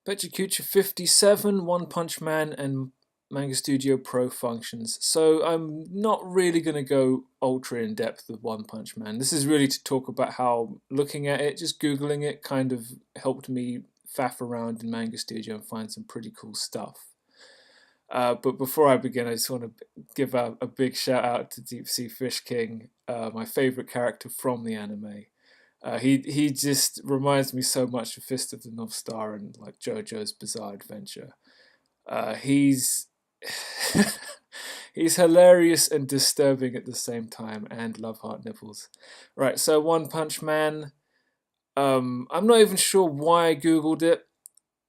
Pecha Kucha 57, One Punch Man and Manga Studio Pro functions. So I'm not really going to go ultra in depth with One Punch Man. This is really to talk about how looking at it, just Googling it, kind of helped me faff around in Manga Studio and find some pretty cool stuff. But before I begin, I just want to give a big shout out to Deep Sea Fish King, my favorite character from the anime. He just reminds me so much of Fist of the North Star and like JoJo's Bizarre Adventure. He's he's hilarious and disturbing at the same time, and love heart nipples. Right, so One Punch Man. I'm not even sure why I googled it.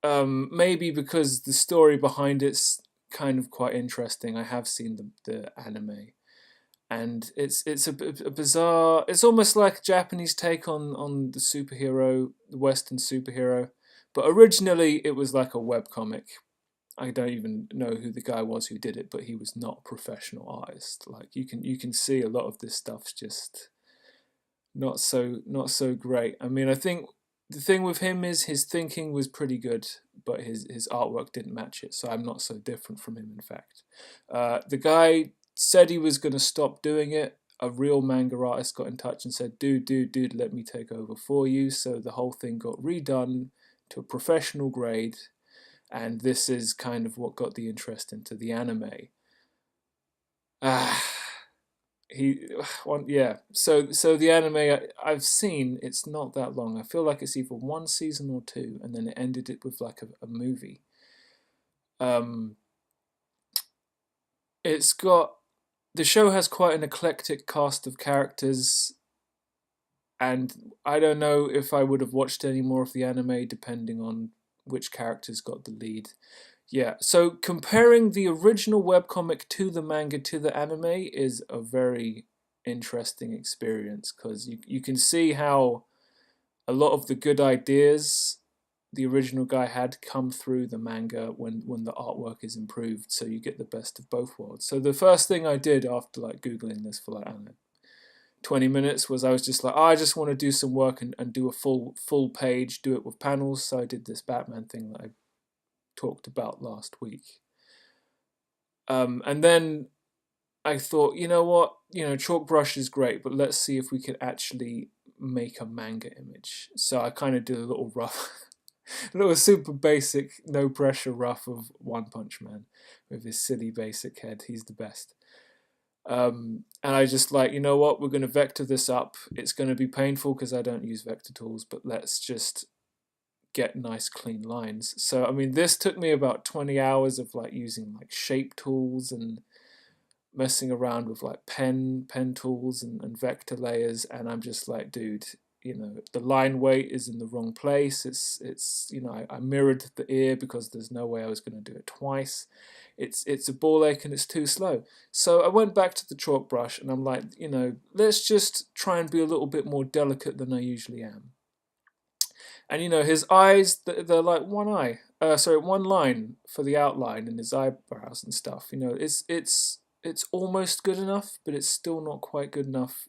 Maybe because the story behind it's kind of quite interesting. I have seen the anime, and it's a bizarre. It's almost like a Japanese take on the superhero, the Western superhero, but originally it was like a web comic. I don't even know who the guy was who did it, but he was not a professional artist. Like you can see a lot of this stuff's just not so great. I mean, I think the thing with him is his thinking was pretty good, but his artwork didn't match it. So I'm not so different from him. In fact, the guy said he was going to stop doing it. A real manga artist got in touch and said, dude, let me take over for you." So the whole thing got redone to a professional grade, and this is kind of what got the interest into the anime. Ah, he yeah, so the anime I've seen, it's not that long. I feel like it's either one season or two, and then it ended it with like a movie. um it's got the show has quite an eclectic cast of characters, and I don't know if I would have watched any more of the anime depending on which characters got the lead. Yeah, so comparing the original webcomic to the manga to the anime is a very interesting experience, because you can see how a lot of the good ideas the original guy had come through the manga when the artwork is improved, so you get the best of both worlds. So the first thing I did after like googling this for like, I don't know, 20 minutes, was I was just like, oh, I just want to do some work and do a full page, do it with panels. So I did this Batman thing that I talked about last week. And then I thought, you know what, chalk brush is great, but let's see if we could actually make a manga image. So I kind of did a little rough, a little super basic, no pressure rough of One Punch Man with his silly basic head. He's the best. And I just like, you know what, we're going to vector this up. It's going to be painful because I don't use vector tools, but let's just get nice clean lines. So I mean, this took me about 20 hours of like using like shape tools and messing around with like pen tools and vector layers, and I'm just like, dude, the line weight is in the wrong place. It's I mirrored the ear because there's no way I was going to do it twice. It's a ball ache and it's too slow. So I went back to the chalk brush and I'm like, let's just try and be a little bit more delicate than I usually am. And his eyes, they're like one eye. Sorry, one line for the outline and his eyebrows and stuff. It's almost good enough, but it's still not quite good enough.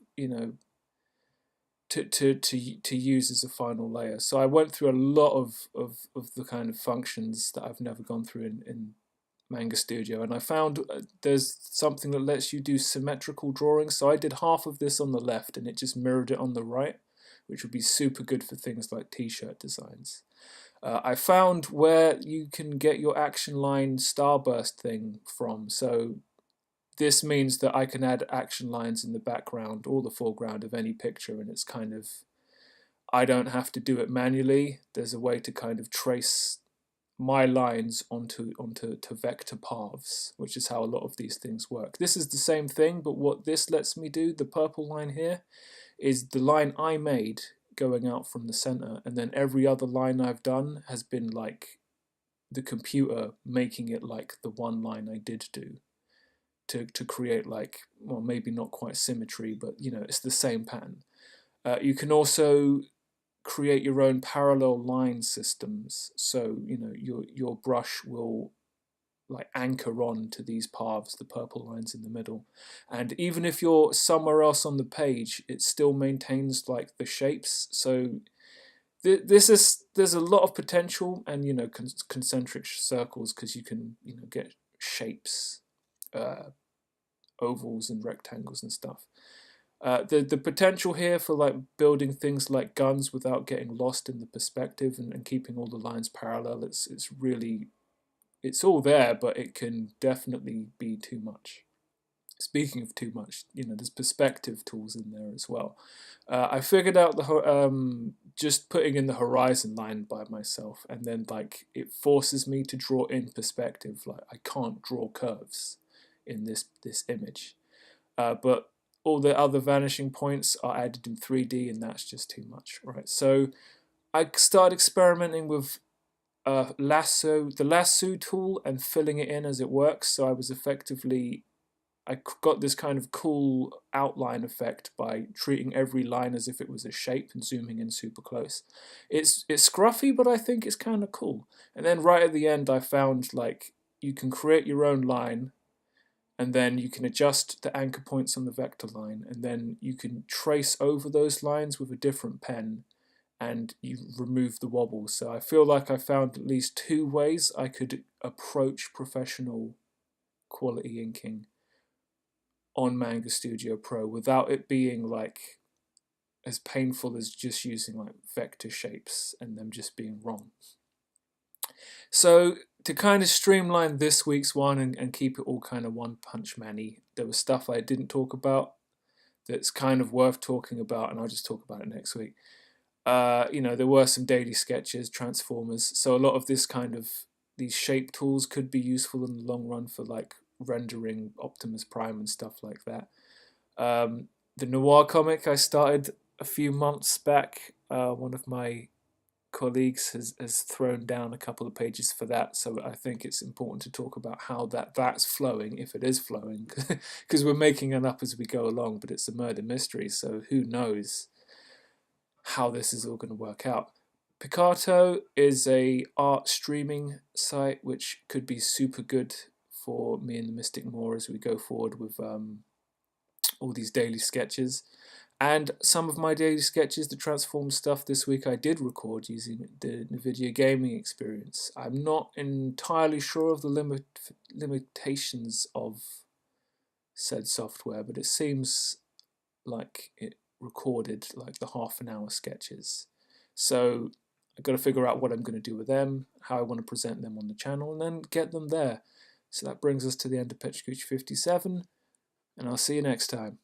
To use as a final layer. So I went through a lot of the kind of functions that I've never gone through in Manga Studio, and I found there's something that lets you do symmetrical drawing. So I did half of this on the left, and it just mirrored it on the right, which would be super good for things like t-shirt designs. I found where you can get your action line starburst thing from. So this means that I can add action lines in the background or the foreground of any picture, and it's kind of, I don't have to do it manually. There's a way to kind of trace my lines onto to vector paths, which is how a lot of these things work. This is the same thing, but what this lets me do, the purple line here, is the line I made going out from the center, and then every other line I've done has been like the computer making it like the one line I did do to create like, well, maybe not quite symmetry, but it's the same pattern. You can also create your own parallel line systems, so your brush will like anchor on to these paths, the purple lines in the middle, and even if you're somewhere else on the page, it still maintains like the shapes. So there's a lot of potential, and concentric circles, because you can get shapes, uh, ovals and rectangles and stuff. The potential here for like building things like guns without getting lost in the perspective, and keeping all the lines parallel, it's really, it's all there, but it can definitely be too much. Speaking of too much, there's perspective tools in there as well. I figured out just putting in the horizon line by myself, and then like it forces me to draw in perspective. Like I can't draw curves in this image, but all the other vanishing points are added in 3D, and that's just too much, right? So I started experimenting with the lasso tool, and filling it in as it works. So I got this kind of cool outline effect by treating every line as if it was a shape and zooming in super close. It's scruffy, but I think it's kind of cool. And then right at the end, I found like you can create your own line, and then you can adjust the anchor points on the vector line, and then you can trace over those lines with a different pen, and you remove the wobble. So I feel like I found at least two ways I could approach professional quality inking on Manga Studio Pro without it being like as painful as just using like vector shapes and them just being wrong. So to kind of streamline this week's one, and keep it all kind of one punch man-y, there was stuff I didn't talk about that's kind of worth talking about, and I'll just talk about it next week. There were some daily sketches, transformers, so a lot of these shape tools could be useful in the long run for like rendering Optimus Prime and stuff like that. The noir comic I started a few months back. One of my colleagues has thrown down a couple of pages for that, so I think it's important to talk about how that's flowing, if it is flowing, because we're making it up as we go along, but it's a murder mystery, so who knows how this is all going to work out. Picato is a art streaming site which could be super good for me and the Mystic Moore as we go forward with all these daily sketches. And some of my daily sketches, the transform stuff this week, I did record using the NVIDIA gaming experience. I'm not entirely sure of the limitations of said software, but it seems like it recorded like the half an hour sketches. So I've got to figure out what I'm going to do with them, how I want to present them on the channel, and then get them there. So that brings us to the end of Pecha Kucha 57, and I'll see you next time.